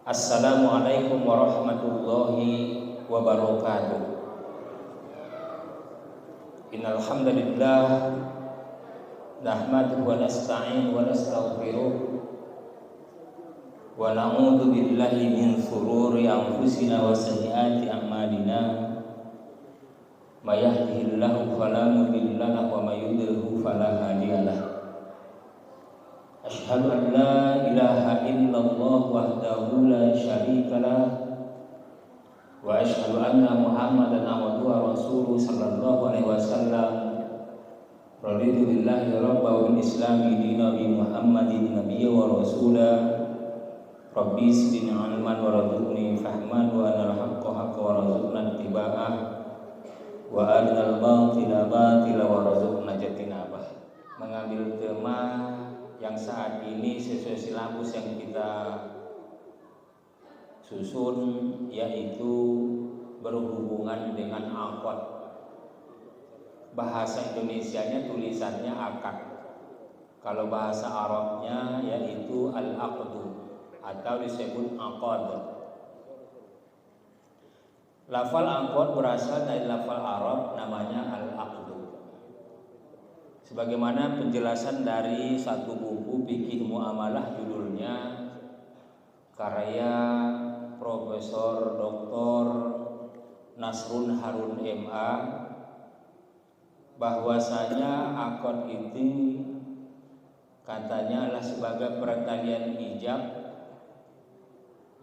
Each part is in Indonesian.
Assalamualaikum warahmatullahi wabarakatuh. Innal hamdalillah nahmaduhu wa nasta'inu wa nastaghfiruh wa na'udzu billahi min shururi anfusina wa sayyiati a'malina. May yahdihillahu fala mudilla lahu wa may yudlilhu fala hadiya lahu. Asyhadu an la ilaha illallah wahdahu la syarika lah wa asyhadu anna Muhammadan abduhu wa rasuluhu sallallahu alaihi wasallam. Raditu billahi rabban wa bil islami dinan bi Muhammadin nabiyyan wa rasula. Rabbi zidni ilman wa rzuqni fahman wa anal haqqa haqqa wa rzuqna ittiba'ah wa arinal batila batila wa rzuqna jatinabah. Mengambil tema yang saat ini sesuai silabus yang kita susun, yaitu berhubungan dengan akad. Bahasa Indonesianya tulisannya akad, kalau bahasa Arabnya yaitu al-aqdu atau disebut akad. Lafal akad berasal dari lafal Arab namanya al-aqdu. Sebagaimana penjelasan dari satu buku fikih muamalah, judulnya karya Profesor Dr. Nasrun Harun MA, bahwasanya akad itu katanya adalah sebagai pertalian ijab,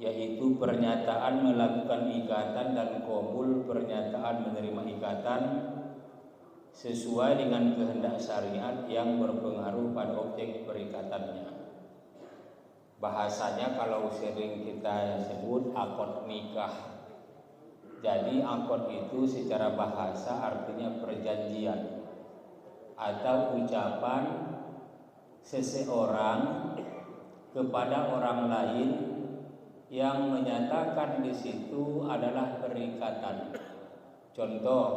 yaitu pernyataan melakukan ikatan dan qabul pernyataan menerima ikatan sesuai dengan kehendak syariat yang berpengaruh pada objek perikatannya. Bahasanya kalau sering kita sebut akad nikah. Jadi akad itu secara bahasa artinya perjanjian atau ucapan seseorang kepada orang lain yang menyatakan di situ adalah perikatan. Contoh,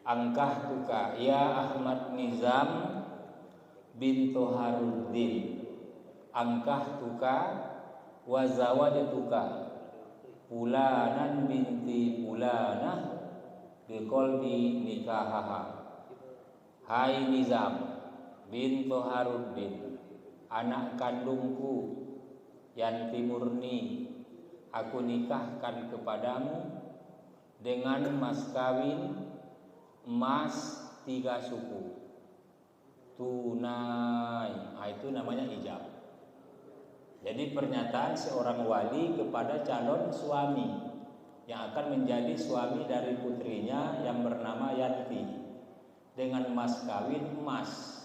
angkah tuka ya Ahmad Nizam bintu Haruddin, angkah tuka wa zawajtuka fulanan binti fulanah biqalbi nikahaha. Hai Nizam bintu Haruddin, anak kandungku Yanti Murni, aku nikahkan kepadamu dengan mas kawin emas 3 suku tunai. Itu namanya ijab. Jadi pernyataan seorang wali kepada calon suami yang akan menjadi suami dari putrinya yang bernama Yanti dengan mas kawin emas.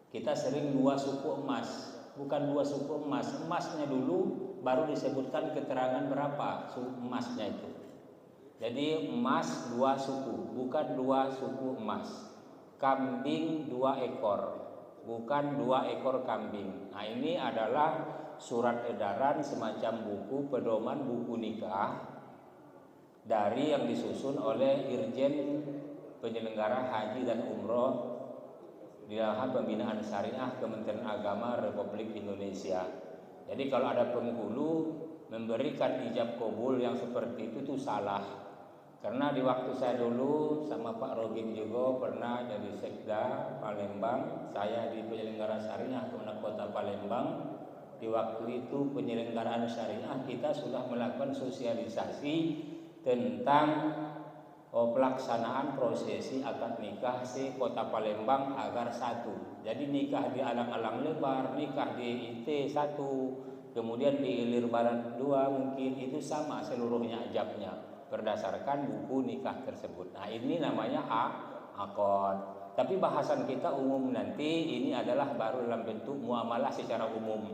Kita sering 2 suku emas, bukan 2 suku emas. Emasnya dulu baru disebutkan keterangan berapa emasnya itu. Jadi emas 2 suku, bukan 2 suku emas. Kambing 2 ekor, bukan 2 ekor kambing. Nah, ini adalah surat edaran semacam buku pedoman buku nikah dari yang disusun oleh Irjen Penyelenggara Haji dan Umroh di dalam Pembinaan Syariah Kementerian Agama Republik Indonesia. Jadi kalau ada penghulu memberikan ijab kabul yang seperti itu salah. Karena di waktu saya dulu sama Pak Robin juga pernah jadi sekda Palembang, saya di penyelenggara syariah Kemenang Kota Palembang. Di waktu itu penyelenggaraan syariah kita sudah melakukan sosialisasi tentang pelaksanaan prosesi akad nikah di Kota Palembang agar satu. Jadi nikah di Alang-Alang Lebar, nikah di IT 1, kemudian di Ilir Barat 2 mungkin itu sama seluruhnya ijabnya berdasarkan buku nikah tersebut. Nah, ini namanya akad. Tapi bahasan kita umum nanti ini adalah baru dalam bentuk muamalah secara umum.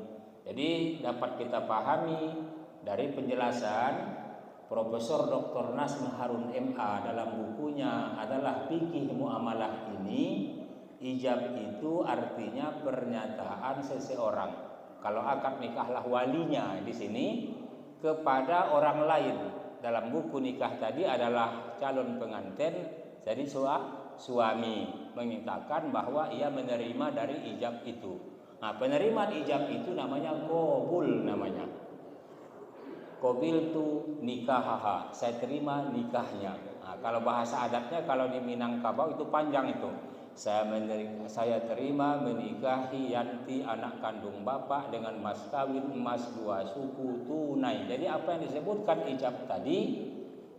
Jadi dapat kita pahami dari penjelasan Profesor Dr. Nasrun Harun MA dalam bukunya adalah fikih muamalah ini, ijab itu artinya pernyataan seseorang. Kalau akad nikahlah walinya di sini kepada orang lain. Dalam buku nikah tadi adalah calon pengantin, jadi suami menyatakan bahwa ia menerima dari ijab itu. Nah, penerimaan ijab itu namanya qabul namanya. qabiltu nikahaha, saya terima nikahnya. Nah, kalau bahasa adatnya kalau di Minangkabau itu panjang itu. Saya terima menikahi Yanti anak kandung bapak dengan mas kawin emas 2 suku tunai. Jadi apa yang disebutkan ijab tadi,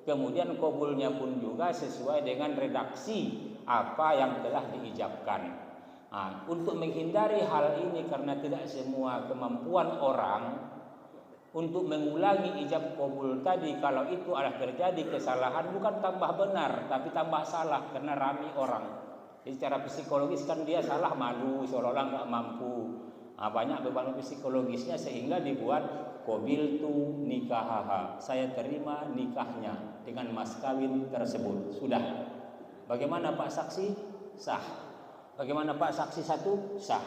kemudian qabulnya pun juga sesuai dengan redaksi apa yang telah diijabkan. Nah, untuk menghindari hal ini karena tidak semua kemampuan orang untuk mengulangi ijab qabul tadi, kalau itu adalah terjadi kesalahan bukan tambah benar tapi tambah salah karena rami orang. Jadi secara psikologis kan dia salah, malu, seolah-olah nggak mampu. Nah, banyak beban psikologisnya sehingga dibuat qabiltu nikahaha, saya terima nikahnya dengan mas kawin tersebut. Sudah. Bagaimana Pak saksi? Sah. Bagaimana Pak saksi 1? Sah.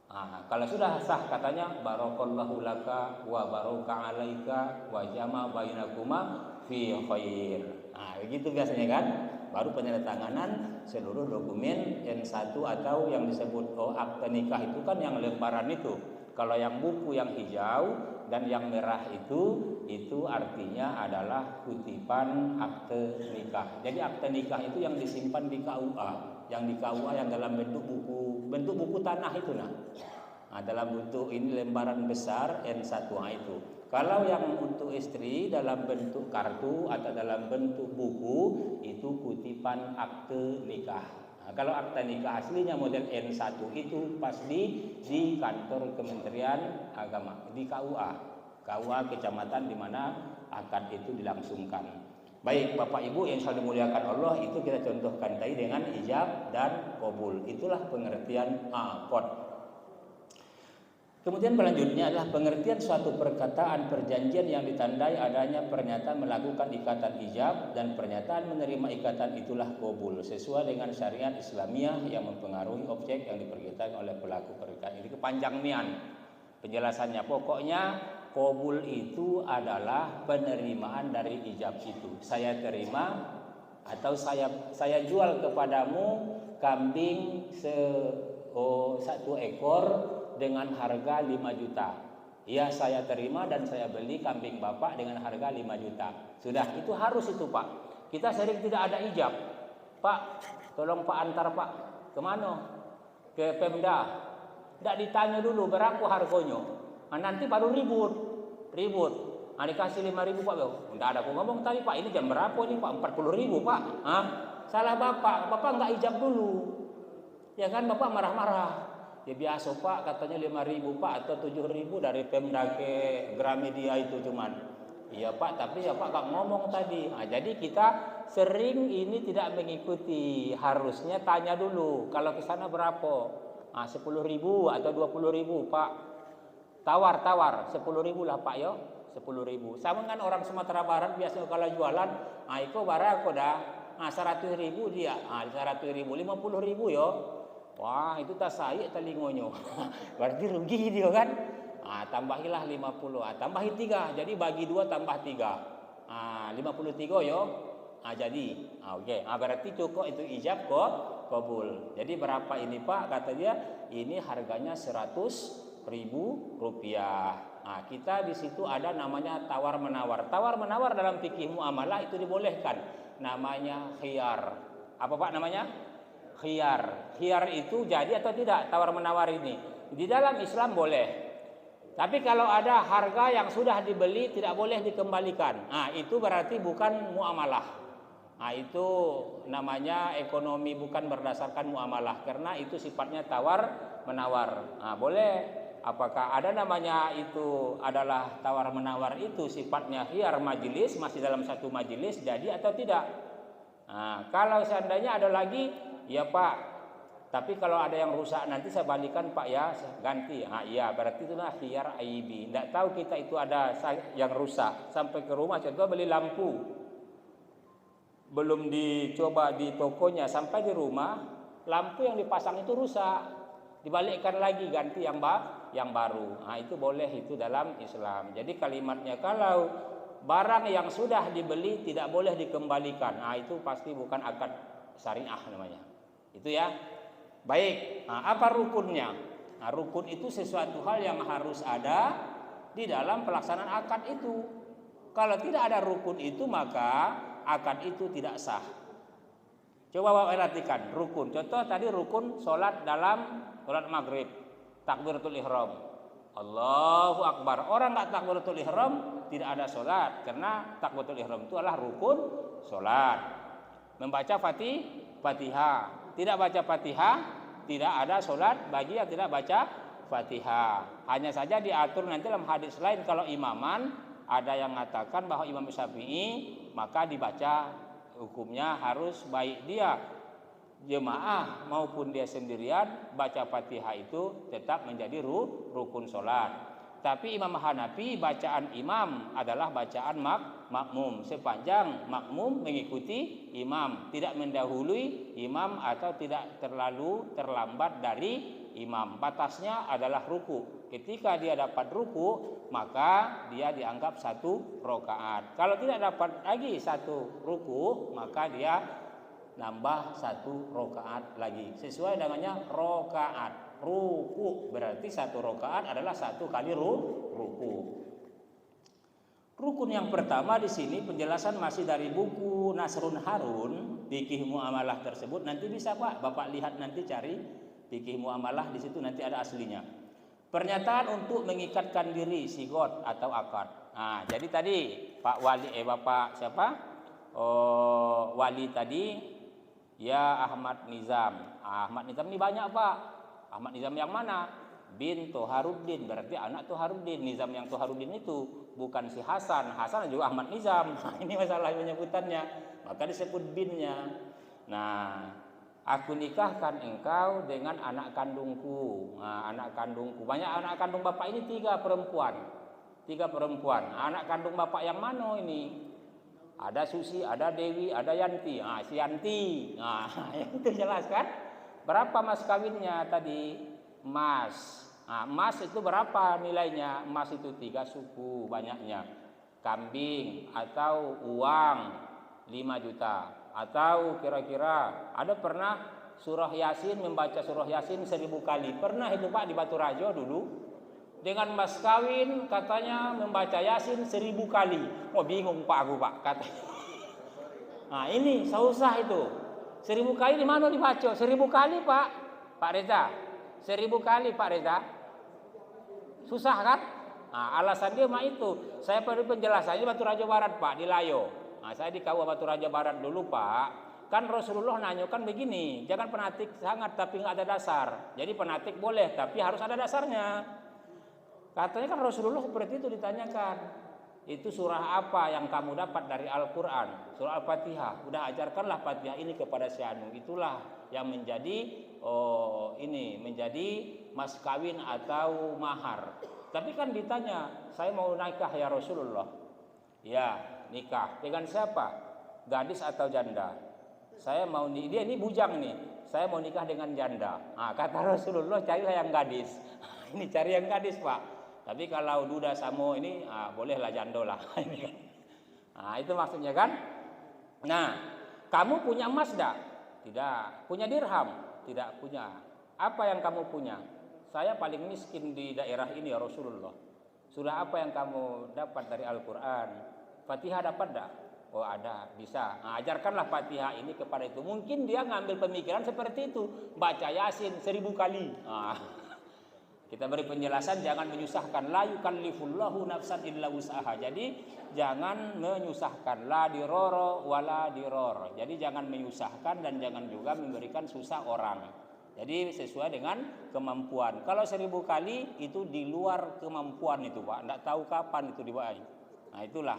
Nah, kalau sudah sah katanya barakallahu laka wa baraka alaika wa jama bainakuma fi khair. Nah, begitu biasanya kan? Baru penandatanganan seluruh dokumen N1 atau yang disebut akte nikah itu kan yang lembaran itu. Kalau yang buku yang hijau dan yang merah itu artinya adalah kutipan akte nikah. Jadi akte nikah itu yang disimpan di KUA, yang di KUA yang dalam bentuk buku tanah itu nah, dalam bentuk ini lembaran besar N1 itu. Kalau yang untuk istri dalam bentuk kartu atau dalam bentuk buku itu kutipan akte nikah. Nah, kalau akte nikah aslinya model N1 itu pasti di kantor Kementerian Agama, di KUA kecamatan di mana akad itu dilangsungkan. Baik Bapak Ibu yang selalu dimuliakan Allah, itu kita contohkan tadi dengan ijab dan qabul. Itulah pengertian akad. Kemudian selanjutnya adalah pengertian suatu perkataan perjanjian yang ditandai adanya pernyataan melakukan ikatan ijab dan pernyataan menerima ikatan itulah qabul sesuai dengan syariat Islamiyah yang mempengaruhi objek yang diperkirakan oleh pelaku perkataan. Ini kepanjang nian penjelasannya. Pokoknya qabul itu adalah penerimaan dari ijab itu. Saya terima atau saya jual kepadamu kambing 1 ekor dengan harga 5 juta. Ya, saya terima dan saya beli kambing Bapak dengan harga 5 juta. Sudah, itu harus itu Pak. Kita sering tidak ada ijab. Pak, tolong Pak antar Pak. Kemana? Ke Pemda. Tidak ditanya dulu berapa harganya. Nah, nanti baru ribut. Nah, dikasih 5.000 Pak. Tidak ada aku ngomong tadi Pak, ini jam berapa nih Pak? 40.000 Pak. Hah? Salah Bapak nggak ijab dulu. Ya kan Bapak marah-marah. Ya biasa Pak, katanya 5.000 Pak atau 7.000 dari Pemda ke Gramedia itu cuman. Iya Pak, tapi ya Pak nggak ngomong tadi. Nah, jadi kita sering ini tidak mengikuti. Harusnya tanya dulu. Kalau ke sana berapa? Nah, 10.000 atau 20.000 Pak. Tawar 10.000 lah Pak yo. 10.000. Sama kan orang Sumatera Barat biasanya kalau jualan, ah itu barang dah. Ah 100.000 dia. Ah 100.000, 50.000 yo. Wah, itu tak saya telingonyo. Berarti rugi dia kan? Ah, tambahilah 50. Ah, tambahi 3. Jadi bagi 2 tambah 3. Ah, 53 yo. Ah, jadi. Ah, oke. Okay. Ah, berarti cukup itu ijab kok kabul. Jadi berapa ini Pak? Kata dia, ini harganya 100.000 rupiah. Nah, kita di situ ada namanya tawar menawar. Tawar menawar dalam fikih muamalah itu dibolehkan. Namanya khiyar. Apa Pak namanya? Khiyar itu jadi atau tidak tawar menawar ini? Di dalam Islam boleh. Tapi kalau ada harga yang sudah dibeli tidak boleh dikembalikan. Nah, itu berarti bukan muamalah. Nah, itu namanya ekonomi bukan berdasarkan muamalah karena itu sifatnya tawar menawar. Nah, boleh. Apakah ada namanya itu adalah tawar menawar itu sifatnya khiyar majelis, masih dalam satu majelis jadi atau tidak? Nah, kalau seandainya ada lagi, ya Pak, tapi kalau ada yang rusak nanti saya balikan Pak ya, ganti. Nah, iya, berarti itulah khiyar aibi. Tidak tahu kita itu ada yang rusak. Sampai ke rumah, contoh beli lampu. Belum dicoba di tokonya, sampai di rumah, lampu yang dipasang itu rusak. Dibalikkan lagi, ganti yang baru. Nah, itu boleh itu dalam Islam. Jadi kalimatnya kalau barang yang sudah dibeli tidak boleh dikembalikan. Nah, itu pasti bukan akad syariah namanya. Itu ya. Baik. Nah, apa rukunnya? Nah, rukun itu sesuatu hal yang harus ada di dalam pelaksanaan akad itu. Kalau tidak ada rukun itu maka akad itu tidak sah. Coba Bapak perhatikan rukun. Contoh tadi rukun sholat dalam sholat maghrib, takbiratul ihram, Allahu Akbar. Orang nggak takbiratul ihram tidak ada sholat, karena takbiratul ihram itu adalah rukun sholat. Membaca Fatihah, tidak baca Fatihah tidak ada sholat bagi yang tidak baca Fatihah. Hanya saja diatur nanti dalam hadis lain kalau imaman ada yang mengatakan bahwa Imam Syafi'i maka dibaca, hukumnya harus baik dia jemaah maupun dia sendirian baca Fatihah itu tetap menjadi rukun sholat. Tapi Imam Hanafi bacaan imam adalah bacaan makmum sepanjang makmum mengikuti imam, tidak mendahului imam atau tidak terlalu terlambat dari imam. Batasnya adalah ruku. Ketika dia dapat ruku maka dia dianggap 1 rakaat. Kalau tidak dapat lagi 1 ruku maka dia nambah 1 rakaat lagi. Sesuai dengannya rakaat. Ruku berarti 1 rakaat adalah 1 kali ruku. Rukun yang pertama di sini penjelasan masih dari buku Nasrun Harun, fikih muamalah tersebut. Nanti bisa Pak, Bapak lihat nanti cari fikih muamalah di situ nanti ada aslinya. Pernyataan untuk mengikatkan diri sigot atau akad. Nah, jadi tadi Pak Wali Bapak siapa? Wali tadi ya Ahmad Nizam. Ahmad Nizam ini banyak Pak. Ahmad Nizam yang mana? Bin Toharuddin, berarti anak Toharuddin. Nizam yang Toharuddin itu bukan si Hasan. Hasan juga Ahmad Nizam. Nah, ini masalah penyebutannya. Maka disebut binnya. Nah, aku nikahkan engkau dengan anak kandungku. Nah, anak kandungku. Banyak anak kandung bapak ini 3 perempuan. 3 perempuan. Anak kandung bapak yang mana ini? Ada Susi, ada Dewi, ada Yanti. Nah, si Yanti. Nah, itu jelas kan? Berapa mas kawinnya tadi? Emas. Nah, emas itu berapa nilainya? Emas itu 3 suku banyaknya. Kambing atau uang 5 juta. Atau kira-kira ada pernah surah Yasin, membaca surah Yasin 1000 kali. Pernah itu Pak di Batu Rajo dulu. Dengan mas kawin katanya membaca Yasin 1000 kali. Oh bingung Pak aku Pak katanya. Nah ini susah itu. 1000 kali di mana dibaca? 1000 kali Pak Reza. 1000 kali Pak Reza. Susah kan? Nah, alasan dia mah itu. Saya perlu penjelasannya Batu Rajo Barat Pak di Layo. Nah, saya di Kabupaten Batu Raja Barat dulu Pak. Kan Rasulullah nanyakan begini, jangan penatik sangat tapi nggak ada dasar. Jadi penatik boleh tapi harus ada dasarnya. Katanya kan Rasulullah seperti itu ditanyakan. Itu surah apa yang kamu dapat dari Al-Quran? Surah Al-Fatihah. Udah ajarkanlah Fatihah ini kepada si Anu. Itulah yang menjadi menjadi mas kawin atau mahar. Tapi kan ditanya, saya mau nikah ya Rasulullah. Ya, nikah. Dengan siapa? Gadis atau janda? Saya mau dia ini bujang nih. Saya mau nikah dengan janda. Nah, kata Rasulullah carilah yang gadis. Ini cari yang gadis, Pak. Tapi kalau duda samo ini bolehlah jando lah. Nah, itu maksudnya kan? Nah, kamu punya emas enggak? Tidak. Punya dirham? Tidak punya. Apa yang kamu punya? Saya paling miskin di daerah ini ya Rasulullah. Surah apa yang kamu dapat dari Al-Quran? Fatihah dapat enggak? Oh ada, bisa. Nah, ajarkanlah Fatihah ini kepada itu. Mungkin dia ngambil pemikiran seperti itu. Baca Yasin 1000 kali. Nah, kita beri penjelasan jangan menyusahkan. La yukallifullahu nafsan illa wus'aha. Jadi jangan menyusahkan. La diroro wala diror. Jadi jangan menyusahkan dan jangan juga memberikan susah orang. Jadi sesuai dengan kemampuan. Kalau 1000 kali itu di luar kemampuan itu Pak. Tidak tahu kapan itu dibayar. Nah itulah.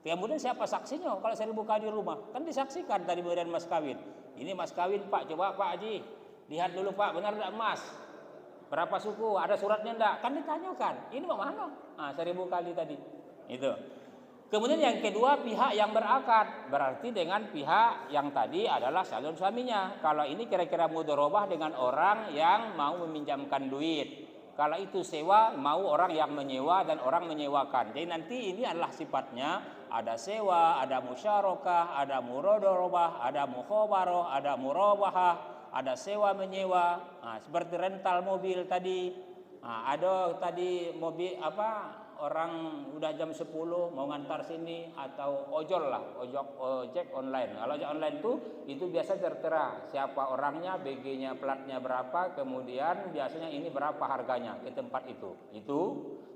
Kemudian siapa saksinya? Kalau 1000 kali di rumah kan disaksikan tadi pemberian mas kawin. Ini mas kawin Pak. Coba Pak Haji lihat dulu Pak, benar tidak emas? Berapa suku? Ada suratnya enggak? Kan ditanyakan. Ini mana? Nah, 1000 kali tadi. Itu. Kemudian yang kedua pihak yang berakad. Berarti dengan pihak yang tadi adalah calon suaminya. Kalau ini kira-kira mudharabah dengan orang yang mau meminjamkan duit. Kalau itu sewa, mau orang yang menyewa dan orang menyewakan. Jadi nanti ini adalah sifatnya ada sewa, ada musyarakah, ada muradharabah, ada mukhabarah, ada murabahah, ada sewa menyewa. Nah, seperti rental mobil tadi. Nah, ada tadi mobil apa orang udah jam 10 mau ngantar sini atau ojol lah, ojek online. Kalau ojek online itu biasa tertera siapa orangnya, BG-nya, platnya berapa, kemudian biasanya ini berapa harganya ke tempat itu.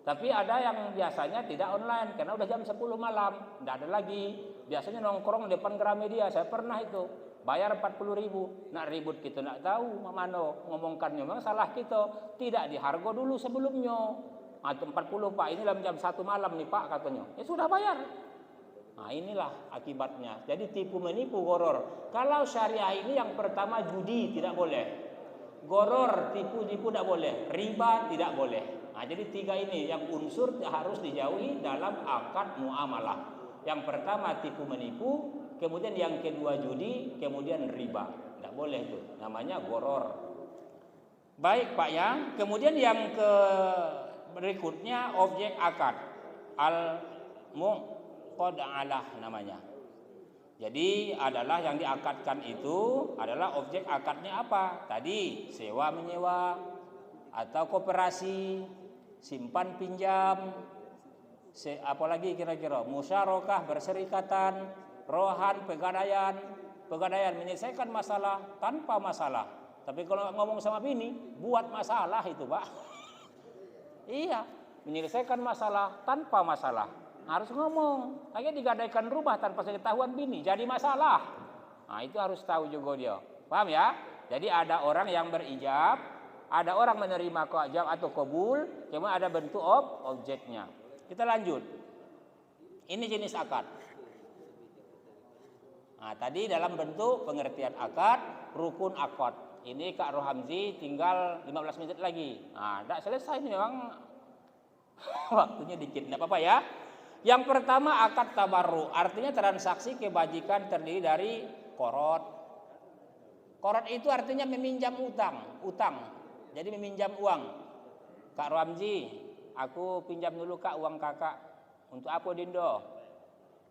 Tapi ada yang biasanya tidak online karena udah jam 10 malam, tidak ada lagi. Biasanya nongkrong depan Gramedia, saya pernah itu. Bayar 40.000, nak ribut kita nak tahu mana ngomongkannya, memang salah kita. Tidak diharga dulu sebelumnya. Nah, 40 Pak, ini dalam jam 1 malam nih Pak katanya. Ya sudah bayar. Nah, inilah akibatnya. Jadi tipu menipu goror. Kalau syariah ini yang pertama judi tidak boleh. Goror, tipu-tipu tidak boleh. Riba tidak boleh. Nah, jadi 3 ini yang unsur harus dijauhi dalam akad muamalah. Yang pertama tipu menipu, kemudian yang kedua judi, kemudian riba. Tidak boleh itu. Namanya goror. Baik Pak ya. Kemudian yang berikutnya objek akad al-muqaddalah namanya. Jadi adalah yang diakadkan itu adalah objek akadnya apa? Tadi sewa menyewa atau koperasi, simpan pinjam, apalagi kira-kira musyarakah berserikatan, rohan pegadaian menyelesaikan masalah tanpa masalah. Tapi kalau ngomong sama bini buat masalah itu Pak. Iya, menyelesaikan masalah tanpa masalah. Harus ngomong. Lagi digadaikan rumah tanpa ketahuan bini, jadi masalah. Nah, itu harus tahu juga dia. Paham ya? Jadi ada orang yang berijab, ada orang menerima ijab atau kabul, kemudian ada bentuk objeknya. Kita lanjut. Ini jenis akad. Nah, tadi dalam bentuk pengertian akad, rukun akad. Ini Kak Rohamzi tinggal 15 menit lagi. Nah, tidak selesai ini memang waktunya dikit. Tidak apa-apa ya. Yang pertama akad tabarru, artinya transaksi kebajikan terdiri dari korot. Korot itu artinya meminjam utang. Jadi meminjam uang. Kak Rohamzi, aku pinjam dulu Kak uang kakak. Untuk apa Dindo?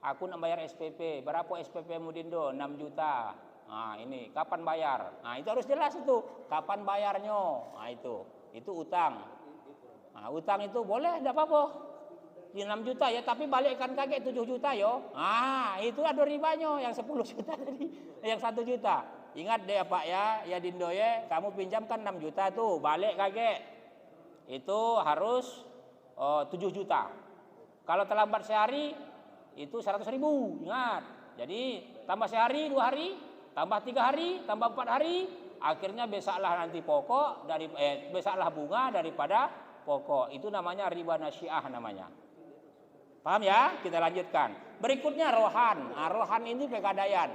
Aku nak bayar SPP. Berapa SPP-mu Dindo? 6 juta. Nah, ini kapan bayar? Nah, itu harus jelas itu. Kapan bayarnya? Nah, itu utang. Nah, utang itu boleh, tidak apa-apa. Di 6 juta ya, tapi balikkan kakek 7 juta yo. Ah, itu ada ribanya yang 10 juta tadi, yang 1 juta. Ingat deh Pak ya Dindo ya, kamu pinjamkan 6 juta tuh, balik kakek. Itu harus 7 juta. Kalau terlambat sehari itu 100.000, ingat. Jadi tambah sehari, 2 hari, tambah 3 hari, tambah 4 hari, akhirnya besaklah nanti pokok besaklah bunga daripada pokok. Itu namanya riba nasiah namanya. Paham ya? Kita lanjutkan. Berikutnya rohan. Nah, rohan ini pegadaian.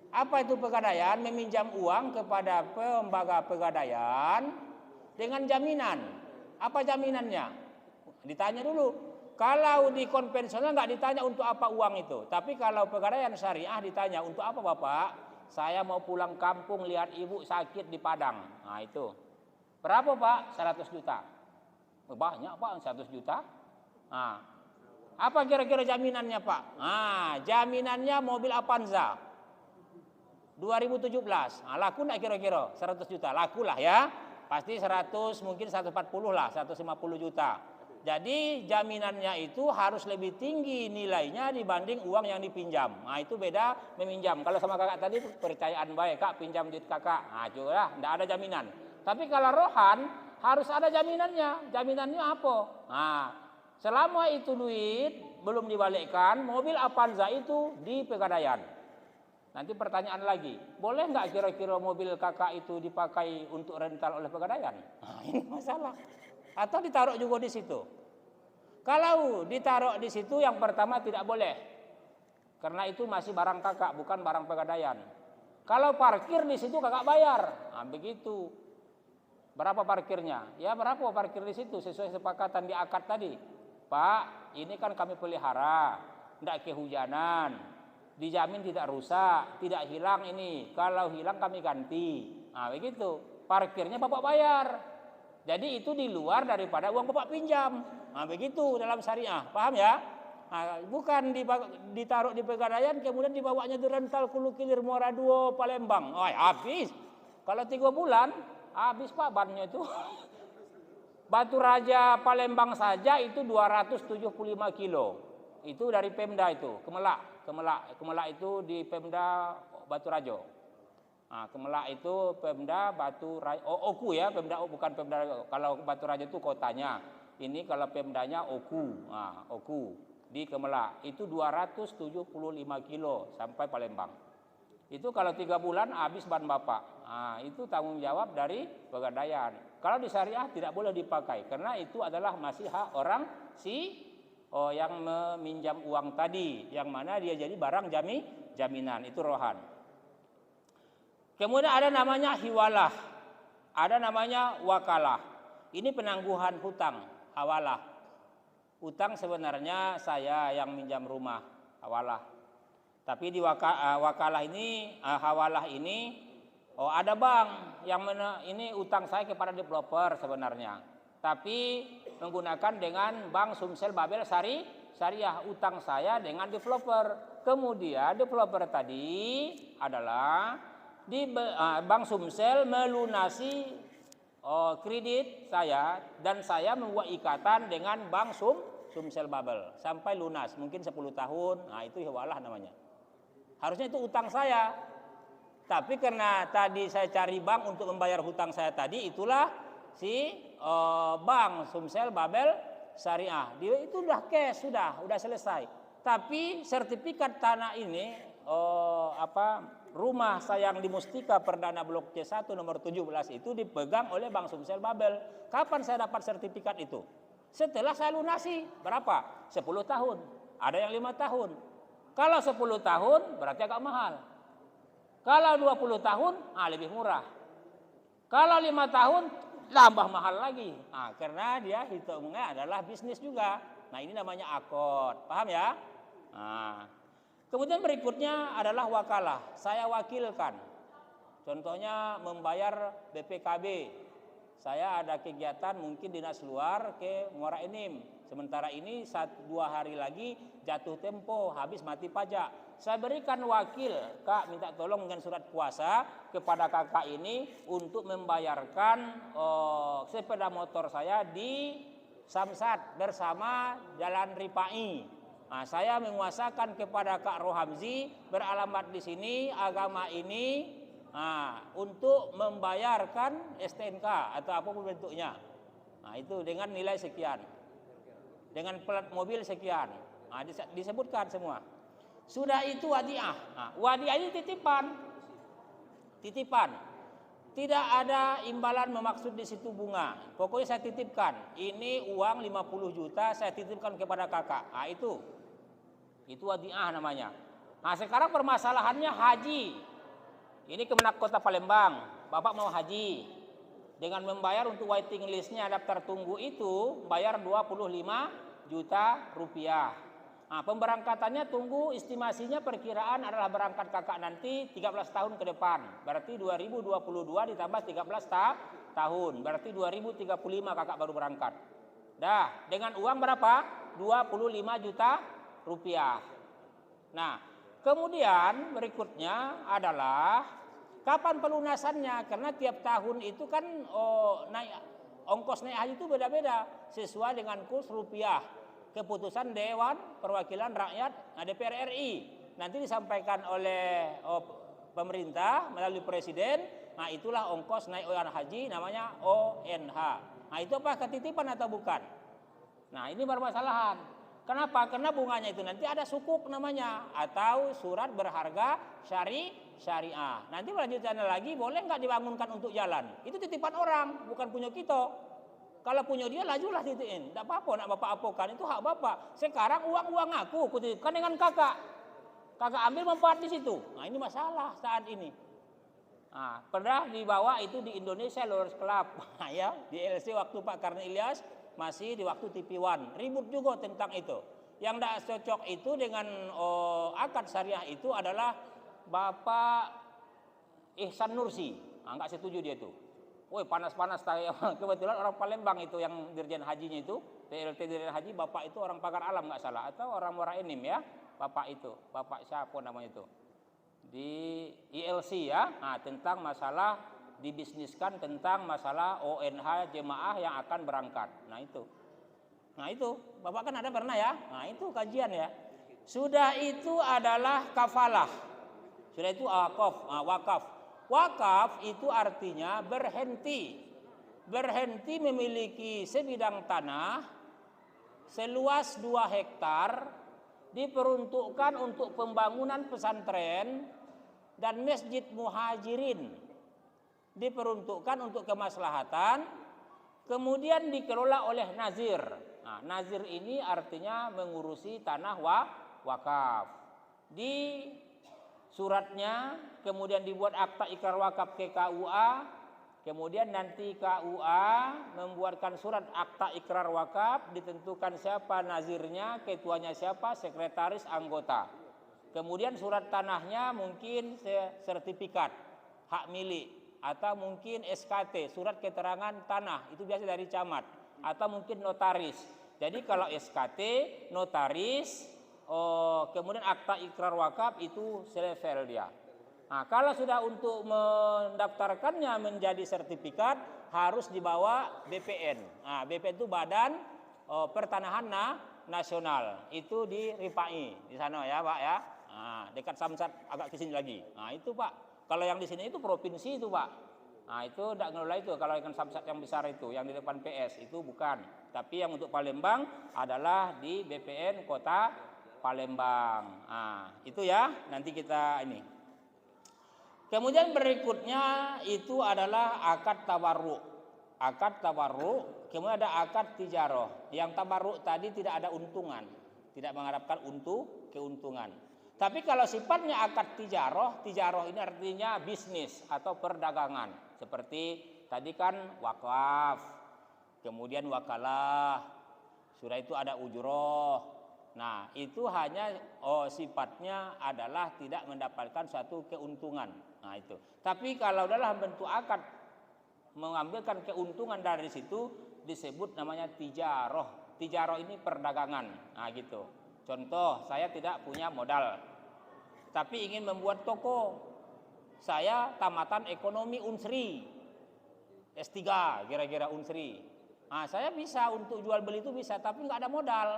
Apa itu pegadaian? Meminjam uang kepada lembaga pegadaian dengan jaminan. Apa jaminannya? Ditanya dulu. Kalau di konvensional nggak ditanya untuk apa uang itu. Tapi kalau pegadaian syariah ditanya untuk apa Bapak? Saya mau pulang kampung lihat ibu sakit di Padang. Nah itu. Berapa Pak? 100 juta. Banyak Pak 100 juta. Nah, apa kira-kira jaminannya Pak? Nah, jaminannya mobil Avanza 2017. Nah, laku nggak kira-kira 100 juta? Laku lah ya. Pasti 100 mungkin 140 lah, 150 juta. Jadi jaminannya itu harus lebih tinggi nilainya dibanding uang yang dipinjam. Nah itu beda meminjam. Kalau sama kakak tadi percayaan baik, Kak pinjam duit kakak. Nah juga tidak ada jaminan. Tapi kalau rohan harus ada jaminannya. Jaminannya apa? Nah selama itu duit belum dibalikkan, mobil Avanza itu di pegadaian. Nanti pertanyaan lagi, boleh nggak kira-kira mobil kakak itu dipakai untuk rental oleh pegadaian? Nah ini masalah. Atau ditaruh juga di situ. Kalau ditaruh di situ yang pertama tidak boleh. Karena itu masih barang kakak, bukan barang pegadaian. Kalau parkir di situ kakak bayar. Nah, begitu. Berapa parkirnya? Ya berapa parkir di situ sesuai sepakatan di akad tadi. Pak, ini kan kami pelihara, tidak kehujanan, dijamin tidak rusak, tidak hilang ini. Kalau hilang kami ganti. Nah, begitu. Parkirnya Bapak bayar. Jadi itu di luar daripada uang Bapak pinjam. Nah, begitu dalam syariah. Paham ya? Nah, bukan ditaruh di pegadaian kemudian dibawanya di rental Hulu Kilir Muara II Palembang. Oh, habis. Kalau 3 bulan habis Pak bannya itu. Batu Raja Palembang saja itu 275 kilo. Itu dari Pemda itu, Kemelak itu di Pemda Batu Rajo. Nah, Kemelak itu Pemda Batu Rajo, Oku ya, Pemda bukan Pemda Rajo. Kalau Batu Rajo itu kotanya. Ini kalau Pemdanya Oku. Nah, Oku di Kemelak itu 275 kilo sampai Palembang. Itu kalau 3 bulan habis ban bapak. Nah, itu tanggung jawab dari Pegadaian. Kalau di syariah tidak boleh dipakai karena itu adalah masih hak orang yang meminjam uang tadi, yang mana dia jadi barang jaminan, itu rohan. Kemudian ada namanya hiwalah, ada namanya wakalah. Ini penangguhan hutang, hawalah. Hutang sebenarnya saya yang minjam rumah, hawalah. Tapi di wakalah ini, hawalah ini, ada bank yang ini utang saya kepada developer sebenarnya. Tapi menggunakan dengan Bank Sumsel Babel Syariah, utang saya dengan developer. Kemudian developer tadi adalah di Bank Sumsel melunasi kredit saya, dan saya membuat ikatan dengan Bank Sumsel Babel sampai lunas, mungkin 10 tahun. Nah, itu hawalah namanya. Harusnya itu utang saya. Tapi karena tadi saya cari bank untuk membayar hutang saya tadi, itulah si Bank Sumsel Babel Syariah. Dia itu udah cash, sudah selesai. Tapi sertifikat tanah ini rumah saya yang di Mustika Perdana Blok C1 nomor 17 itu dipegang oleh Bank Sumsel Babel. Kapan saya dapat sertifikat itu? Setelah saya lunasi. Berapa? 10 tahun. Ada yang 5 tahun. Kalau 10 tahun berarti agak mahal. Kalau 20 tahun lebih murah. Kalau 5 tahun tambah mahal lagi. Nah, karena dia hitungnya adalah bisnis juga. Nah, ini namanya akad. Paham ya? Nah, kemudian berikutnya adalah wakalah. Saya wakilkan. Contohnya membayar BPKB. Saya ada kegiatan mungkin dinas luar ke Muara Enim. Sementara ini 1-2 hari lagi jatuh tempo, habis mati pajak. Saya berikan wakil, Kak minta tolong dengan surat kuasa kepada kakak ini untuk membayarkan sepeda motor saya di Samsat bersama Jalan Ripai. Nah, saya menguasakan kepada Kak Rohamzi beralamat di sini, agama ini, untuk membayarkan STNK atau apapun bentuknya. Nah, itu dengan nilai sekian, dengan plat mobil sekian. Nah, disebutkan semua. Sudah itu wadiah. Nah, wadiah ini titipan. Tidak ada imbalan memaksud di situ bunga. Pokoknya saya titipkan. Ini uang 50 juta saya titipkan kepada kakak. Nah, itu wadiah namanya. Nah, sekarang permasalahannya haji. Ini Kemenak Kota Palembang. Bapak mau haji. Dengan membayar untuk waiting listnya daftar tunggu itu bayar 25 juta rupiah. Nah, pemberangkatannya tunggu estimasinya perkiraan adalah berangkat kakak nanti 13 tahun ke depan. Berarti 2022 ditambah 13 tahun. Berarti 2035 kakak baru berangkat. Dah, dengan uang berapa? 25 juta rupiah. Nah, kemudian berikutnya adalah kapan pelunasannya? Karena tiap tahun itu kan ongkos naik haji itu beda-beda sesuai dengan kurs rupiah. Keputusan Dewan Perwakilan Rakyat DPR RI nanti disampaikan oleh pemerintah melalui presiden. Nah, itulah ongkos naik iuran haji namanya ONH. Nah, itu apa ketitipan atau bukan? Nah, ini permasalahan. Kenapa? Karena bunganya itu nanti ada sukuk namanya atau surat berharga syariah. Nanti lanjutannya lagi boleh nggak dibangunkan untuk jalan? Itu titipan orang, bukan punya kita. Kalau punya dia lajulah titiin. Tidak apa-apa nak bapak apokan, itu hak bapak. Sekarang uang aku titipkan dengan kakak. Kakak ambil manfaat di situ. Nah, ini masalah saat ini. Nah, pernah dibawa itu di Indonesia Lawyers Club. Nah, ya, di LC waktu Pak Karni Ilyas, masih di waktu TV One. Ribut juga tentang itu. Yang tidak cocok itu dengan akad syariah itu adalah Bapak Ihsan Nursi. Nah, nggak setuju dia tuh. Woi, panas-panas. Kebetulan orang Palembang itu yang dirjen hajinya itu, PLT dirjen haji, bapak itu orang pagar alam nggak salah, atau orang Muara Enim ya, bapak itu, bapak siapa namanya itu, di ILC ya. Nah, tentang masalah dibisniskan tentang masalah ONH jemaah yang akan berangkat. Nah itu Bapak kan ada pernah ya. Nah itu kajian ya. Sudah itu adalah kafalah. Sudah itu wakaf. Wakaf itu artinya berhenti memiliki sebidang tanah seluas 2 hektar diperuntukkan untuk pembangunan pesantren dan masjid muhajirin, diperuntukkan untuk kemaslahatan, kemudian dikelola oleh nazir. Nah, nazir ini artinya mengurusi tanah wakaf. Di suratnya kemudian dibuat akta ikrar wakaf ke KUA, kemudian nanti KUA membuatkan surat akta ikrar wakaf, ditentukan siapa nazirnya, ketuanya siapa, sekretaris, anggota. Kemudian surat tanahnya mungkin sertifikat hak milik, atau mungkin SKT, surat keterangan tanah, itu biasa dari camat, atau mungkin notaris. Jadi kalau SKT, notaris, kemudian akta ikrar wakaf itu selevel dia. Nah, kalau sudah untuk mendaftarkannya menjadi sertifikat harus dibawa BPN. Nah, BPN itu Badan Pertanahan Nasional. Itu di Ripai di sana ya, Pak ya. Nah, dekat Samsat agak ke sini lagi. Nah, itu Pak. Kalau yang di sini itu provinsi itu, Pak. Nah, itu tidak ngelola itu. Kalau yang Samsat yang besar itu, yang di depan PS itu bukan. Tapi yang untuk Palembang adalah di BPN Kota Palembang. Nah, itu ya. Nanti kita ini. Kemudian berikutnya itu adalah akad tabarruk. Akad tabarruk, kemudian ada akad tijaroh. Yang tabarruk tadi tidak ada untungan, tidak mengharapkan keuntungan. Tapi kalau sifatnya akad tijaroh ini artinya bisnis atau perdagangan. Seperti tadi kan wakaf, kemudian wakalah, sudah itu ada ujroh. Nah, itu hanya sifatnya adalah tidak mendapatkan suatu keuntungan. Nah, itu. Tapi kalau dalam bentuk akad mengambilkan keuntungan dari situ disebut namanya tijaroh. Tijaroh ini perdagangan. Nah, gitu. Contoh, saya tidak punya modal, tapi ingin membuat toko. Saya tamatan ekonomi Unsri, S3 kira-kira Unsri. Nah, saya bisa untuk jual beli itu bisa, tapi nggak ada modal.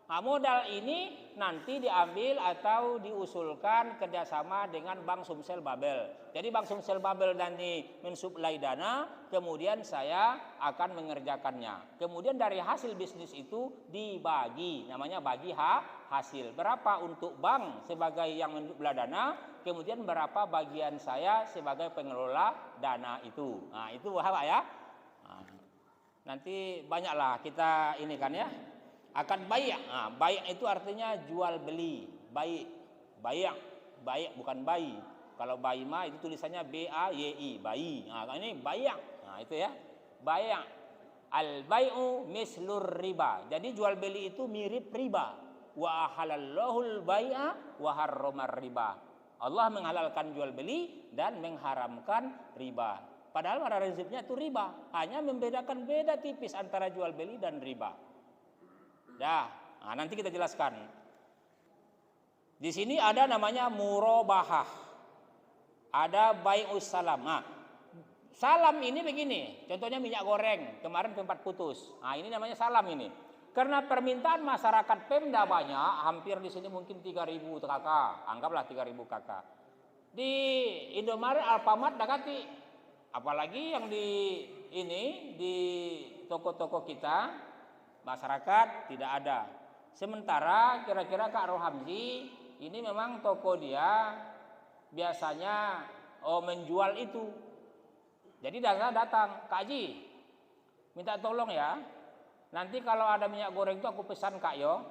Nah, modal ini nanti diambil atau diusulkan kerjasama dengan Bank Sumsel Babel. Jadi Bank Sumsel Babel nanti mensuplai dana, kemudian saya akan mengerjakannya. Kemudian dari hasil bisnis itu dibagi, namanya bagi hasil. Berapa untuk bank sebagai yang mensuplai dana, kemudian berapa bagian saya sebagai pengelola dana itu. Nah, itu Pak ya. Nah, nanti banyaklah kita ini kan ya. Akad baik. Nah, baik itu artinya jual beli. Baik bukan bayi. Kalau bayi mah itu tulisannya BAYI, bayi. Nah, ini baik. Nah, itu ya. Baik. Al bai'u mislur riba. Jadi jual beli itu mirip riba. Wa halallahul bai'a wa harramar riba. Allah menghalalkan jual beli dan mengharamkan riba. Padahal pada prinsipnya itu riba. Hanya membedakan beda tipis antara jual beli dan riba. Nah, nanti kita jelaskan. Di sini ada namanya murabahah. Ada bai'us salam. Nah, salam ini begini. Contohnya minyak goreng. Kemarin tempat putus. Nah, ini namanya salam ini. Karena permintaan masyarakat Pemda banyak, hampir di sini mungkin 3.000 KK. Anggaplah 3.000 KK. Di Indomaret, Alfamart, Dakati. Apalagi yang di toko-toko kita. Masyarakat tidak ada. Sementara kira-kira Kak Rohamzi ini memang toko dia biasanya menjual itu. Jadi datang, Kak Haji, minta tolong ya. Nanti kalau ada minyak goreng itu aku pesan Kak yo,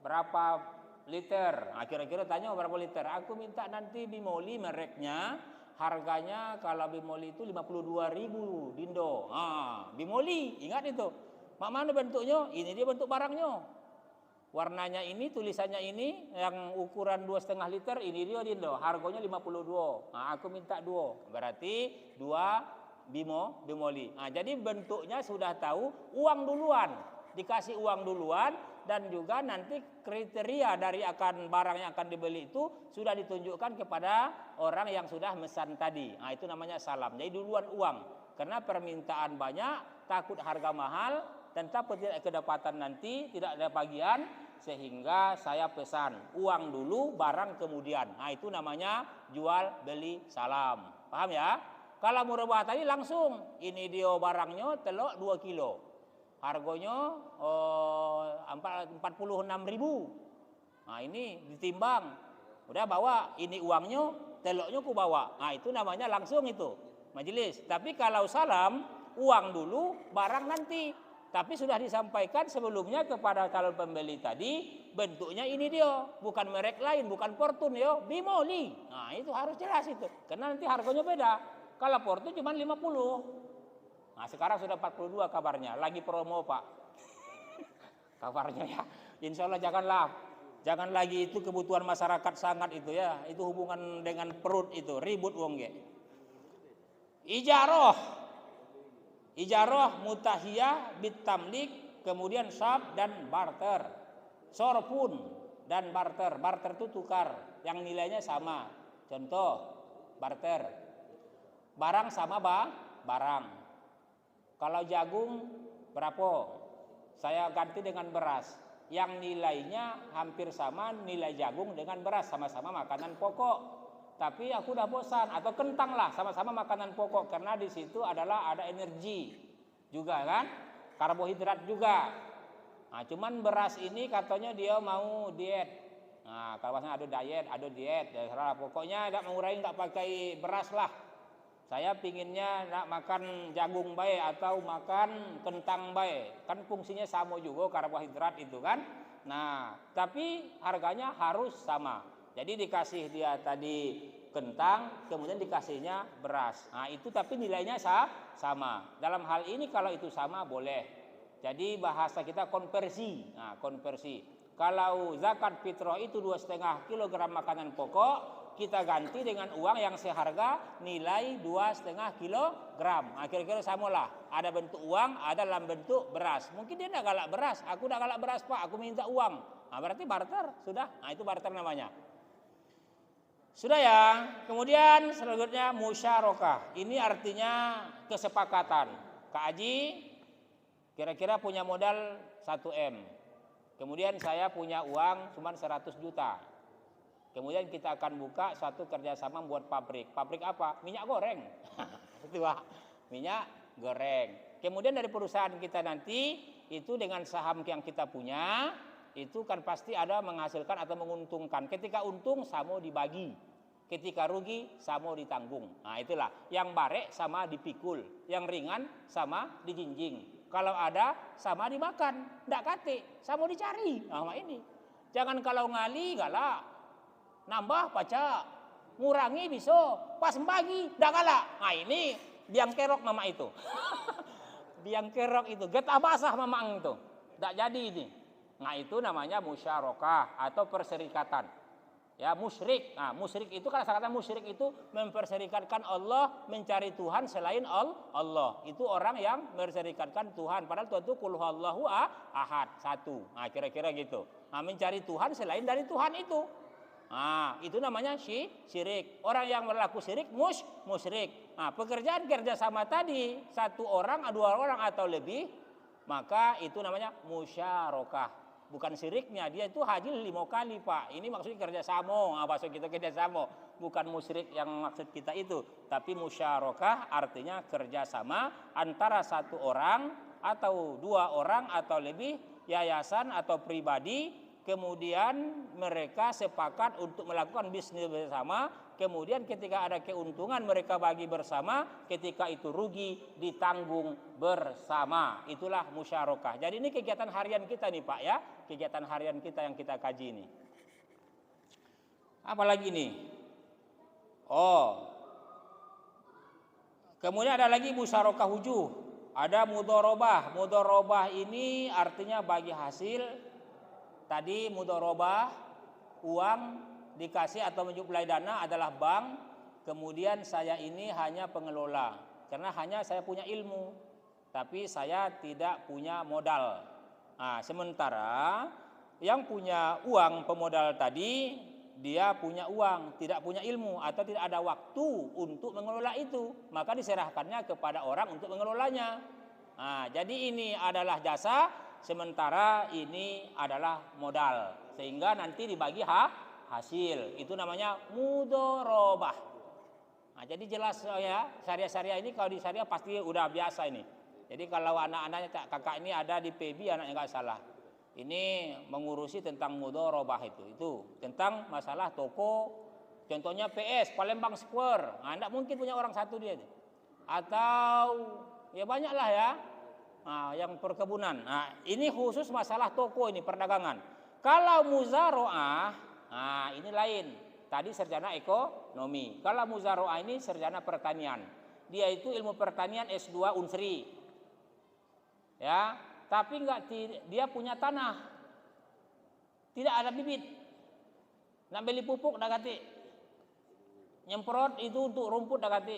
berapa liter? Nah, kira-kira tanya berapa liter. Aku minta nanti Bimoli mereknya, harganya kalau Bimoli itu 52.000 Dindo. Nah, Bimoli, ingat itu. Mak mana bentuknya? Ini dia bentuk barangnya. Warnanya ini, tulisannya ini, yang ukuran 2,5 liter, ini dia Dindo. Harganya 52. Nah, aku minta 2. Berarti 2 Bimoli. Nah, jadi bentuknya sudah tahu, uang duluan. Dikasih uang duluan, dan juga nanti kriteria dari akan barang yang akan dibeli itu sudah ditunjukkan kepada orang yang sudah mesan tadi. Nah, itu namanya salam. Jadi duluan uang. Karena permintaan banyak, takut harga mahal, dan takut tidak kedapatan nanti, tidak ada bagian, sehingga saya pesan uang dulu, barang kemudian. Nah, itu namanya jual beli salam. Paham ya? Kalau murabah tadi langsung, ini dia barangnya telok 2 kilo. Harganya 46.000. Nah, ini ditimbang. Udah bawa, ini uangnya, teloknya ku bawa. Nah, itu namanya langsung itu majelis. Tapi kalau salam, uang dulu, barang nanti. Tapi sudah disampaikan sebelumnya kepada calon pembeli tadi, bentuknya ini dia, bukan merek lain, bukan Fortune ya, Bimoli. Nah, itu harus jelas itu. Karena nanti harganya beda. Kalau Fortune cuma 50. Nah, sekarang sudah 42 kabarnya, lagi promo Pak. Kabarnya ya. Insya Allah jangan lagi itu kebutuhan masyarakat sangat itu ya. Itu hubungan dengan perut itu, ribut wong ge. Ijaroh mutahiyah bitamlik, kemudian sab dan barter. Sorpun dan barter. Barter itu tukar yang nilainya sama. Contoh barter. Barang sama barang. Kalau jagung berapa? Saya ganti dengan beras. Yang nilainya hampir sama nilai jagung dengan beras, sama-sama makanan pokok. Tapi aku udah bosan, atau kentang lah, sama-sama makanan pokok, karena di situ adalah ada energi juga kan, karbohidrat juga. Nah, cuman beras ini katanya dia mau diet. Nah, kalau ada diet, ya salah. Pokoknya nggak mengurangi, nggak pakai beras lah. Saya pinginnya nak makan jagung baik atau makan kentang baik, kan fungsinya sama juga karbohidrat itu kan. Nah, tapi harganya harus sama. Jadi dikasih dia tadi kentang, kemudian dikasihnya beras. Nah, itu tapi nilainya sama. Dalam hal ini kalau itu sama boleh. Jadi bahasa kita konversi. Nah, konversi. Kalau zakat fitrah itu 2,5 kg makanan pokok, kita ganti dengan uang yang seharga nilai 2,5 kg. Nah, kira-kira samalah. Ada bentuk uang, ada dalam bentuk beras. Mungkin dia tidak galak beras, aku tidak galak beras Pak, aku minta uang. Nah, berarti barter, sudah. Nah, itu barter namanya. Sudah ya. Kemudian selanjutnya musyarakah. Ini artinya kesepakatan. Kak Haji kira-kira punya modal 1 M. Kemudian saya punya uang cuma 100 juta. Kemudian kita akan buka suatu kerjasama buat pabrik. Pabrik apa? Minyak goreng. Itu Pak. Minyak goreng. Kemudian dari perusahaan kita nanti itu dengan saham yang kita punya itu kan pasti ada menghasilkan atau menguntungkan. Ketika untung sama dibagi. Ketika rugi sama ditanggung. Nah, itulah. Yang barek sama dipikul. Yang ringan sama dijinjing. Kalau ada sama dimakan. Ndak kate sama dicari. Nah, ini. Jangan kalau ngali galak. Nambah paca, ngurangi bisa, pas bagi, dah galak. Nah, ini biang kerok mama itu. Biang kerok itu, getah basah mamang itu. Tak jadi ini. Nah, itu namanya musyarakah atau perserikatan. Ya, musyrik. Nah, musyrik itu kan kata musyrik itu memperserikatkan Allah mencari Tuhan selain Allah. Itu orang yang memperserikatkan Tuhan. Padahal Tuhan itu qul huwallahu ahad, satu. Nah, kira-kira gitu. Nah, mencari Tuhan selain dari Tuhan itu. Nah, itu namanya syirik. Orang yang berlaku syirik musyrik. Nah, pekerjaan kerjasama tadi 1 orang, 2 orang atau lebih, maka itu namanya musyarakah. Bukan syiriknya, dia itu haji 5 kali Pak. Ini maksudnya kerjasama. Nah, maksud kita kerjasama, bukan musyrik yang maksud kita itu. Tapi musyarakah artinya kerjasama antara 1 orang atau 2 orang atau lebih, yayasan atau pribadi. Kemudian mereka sepakat untuk melakukan bisnis bersama. Kemudian ketika ada keuntungan mereka bagi bersama. Ketika itu rugi ditanggung bersama. Itulah musyarakah. Jadi ini kegiatan harian kita nih Pak ya. Kegiatan harian kita yang kita kaji ini. Apalagi nih? Kemudian ada lagi musyarakah wujuh. Ada mudharabah. Mudharabah ini artinya bagi hasil. Tadi mudharabah, uang dikasih atau menyuplai dana adalah bank. Kemudian saya ini hanya pengelola. Karena hanya saya punya ilmu. Tapi saya tidak punya modal. Nah, sementara yang punya uang pemodal tadi, dia punya uang, tidak punya ilmu atau tidak ada waktu untuk mengelola itu, maka diserahkannya kepada orang untuk mengelolanya. Nah, jadi ini adalah jasa, sementara ini adalah modal, sehingga nanti dibagi hasil. Itu namanya mudharabah. Nah, jadi jelas ya, syariah-syariah ini kalau di syariah pasti udah biasa ini. Jadi kalau anak-anaknya kakak ini ada di PB, anaknya nggak salah, ini mengurusi tentang mudharabah itu tentang masalah toko, contohnya PS Palembang Square. Nah, enggak mungkin punya orang satu dia, atau ya banyak lah ya, nah, yang perkebunan. Nah, ini khusus masalah toko ini, perdagangan. Kalau muzaroah, nah ini lain. Tadi sarjana ekonomi. Kalau muzaroah ini sarjana pertanian. Dia itu ilmu pertanian S2 Unsri. Ya, tapi dia punya tanah, tidak ada bibit, nak beli pupuk dah ganti, nyemprot itu untuk rumput dah ganti.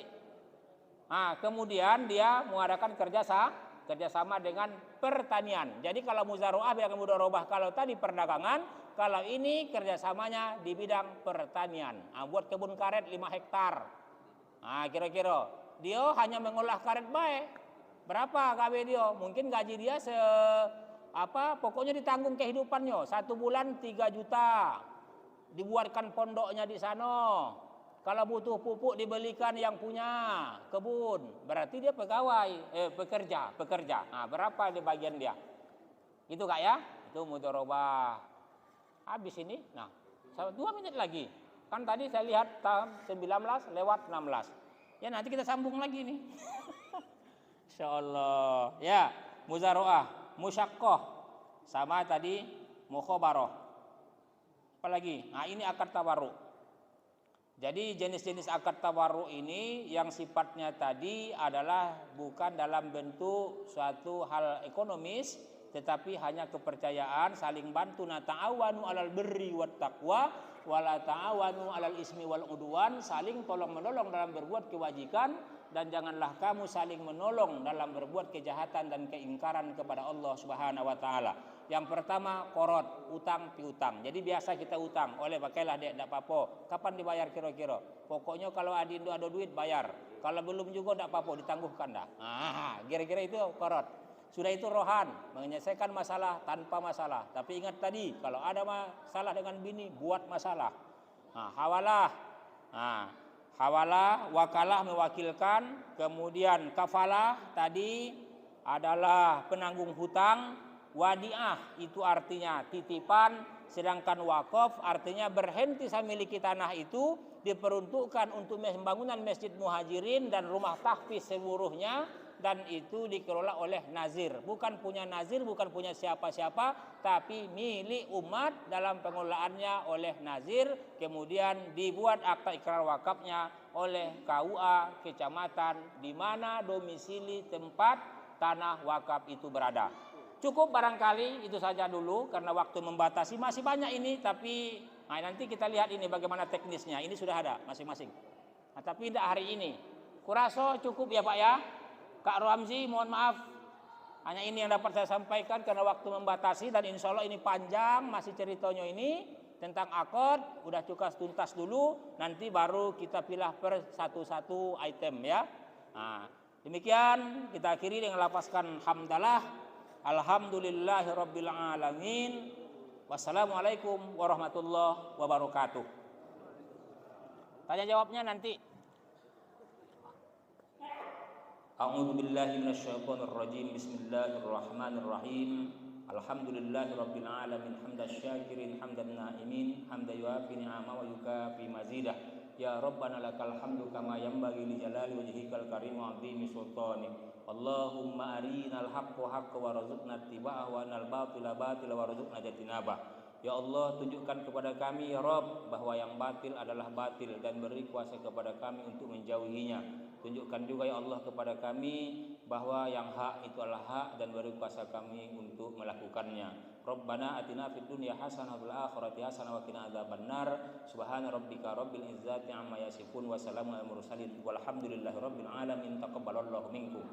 Nah, kemudian dia mengadakan kerjasama dengan pertanian. Jadi kalau muzaroah dengan mudharabah, kalau tadi perdagangan, kalau ini kerjasamanya di bidang pertanian. Nah, buat kebun karet 5 hektar. Nah, kira-kira dia hanya mengolah karet baik. Berapa gawe dia? Mungkin gaji dia pokoknya ditanggung kehidupannya. 1 bulan 3 juta. Dibuatkan pondoknya di sana. Kalau butuh pupuk dibelikan yang punya kebun. Berarti dia pekerja. Nah, berapa di bagian dia? Gitu Kak ya? Itu mudharabah. Habis ini. Nah, 2 menit lagi. Kan tadi saya lihat 19 lewat 16. Ya nanti kita sambung lagi nih. Insyaallah. Ya, muzaroah, musyaqqah, sama tadi mukhabarah. Apalagi? Nah, ini akad tawarruk. Jadi jenis-jenis akad tawarruk ini yang sifatnya tadi adalah bukan dalam bentuk suatu hal ekonomis, tetapi hanya kepercayaan, saling bantu. Na ta'awanu 'alal birri wat taqwa wa la ta'awanu 'alal ismi wal udwan, saling tolong-menolong dalam berbuat kewajiban dan janganlah kamu saling menolong dalam berbuat kejahatan dan keingkaran kepada Allah Subhanahu wa taala. Yang pertama korot, utang piutang. Jadi biasa kita utang, oleh pakailah dek, enggak apa-apa. Kapan dibayar kira-kira? Pokoknya kalau adindo ada duit bayar. Kalau belum juga enggak apa-apa, ditangguhkan dah. Ah, kira-kira itu korot. Sudah itu rohan, menyelesaikan masalah tanpa masalah. Tapi ingat tadi, kalau ada masalah dengan bini, buat masalah. Nah, hawalah. Nah, hawalah, wakalah mewakilkan, kemudian kafalah tadi adalah penanggung hutang, wadiah itu artinya titipan, sedangkan wakaf artinya berhenti saya miliki tanah itu diperuntukkan untuk pembangunan masjid muhajirin dan rumah tahfiz seluruhnya, dan itu dikelola oleh nazir, bukan punya nazir, bukan punya siapa-siapa, tapi milik umat dalam pengelolaannya oleh nazir. Kemudian dibuat akta ikrar wakafnya oleh KUA kecamatan di mana domisili tempat tanah wakaf itu berada. Cukup barangkali itu saja dulu karena waktu membatasi, masih banyak ini, tapi nanti kita lihat ini bagaimana teknisnya. Ini sudah ada masing-masing. Nah, tapi tidak hari ini. Kurasa cukup ya Pak ya. Kak Ramzi, mohon maaf, hanya ini yang dapat saya sampaikan karena waktu membatasi, dan insya Allah ini panjang masih ceritanya ini tentang akad. Udah cukup tuntas dulu, nanti baru kita pilih per satu-satu item ya. Nah, demikian kita akhiri dengan lapaskan hamdalah. Alhamdulillahirabbil alamin. Wassalamualaikum warahmatullahi wabarakatuh. Tanya jawabnya nanti. A'udzu billahi minasyaitonir rajim. Bismillahirrahmanirrahim. Alhamdulillahirabbil alamin hamdasy syakirin hamdan na'imin hamdan yuafi ni'ama wa yukafi mazidah. Ya Rabbana lakal hamdu kama yanbaghi li jalali wajhikal karim wa 'azimi sultanik. Allahumma arinal haqqo haqqan warzuqna ittiba'ahu wa anal batila batila warzuqna jatinabah. Ya Allah, tunjukkan kepada kami ya Rabb bahwa yang batil adalah batil dan beri kuasa kepada kami untuk menjauhinya. Tunjukkan juga ya Allah kepada kami bahwa yang hak itu adalah hak dan beri kuasa kami untuk melakukannya. Rabbana atina fid dunya hasanah wa fil akhirati hasanah wa qina adzabannar. Subhana rabbika rabbil izzati amma yasifun wa salamun alal mursalin walhamdulillahi rabbil alamin. Taqabbalallahu minkum.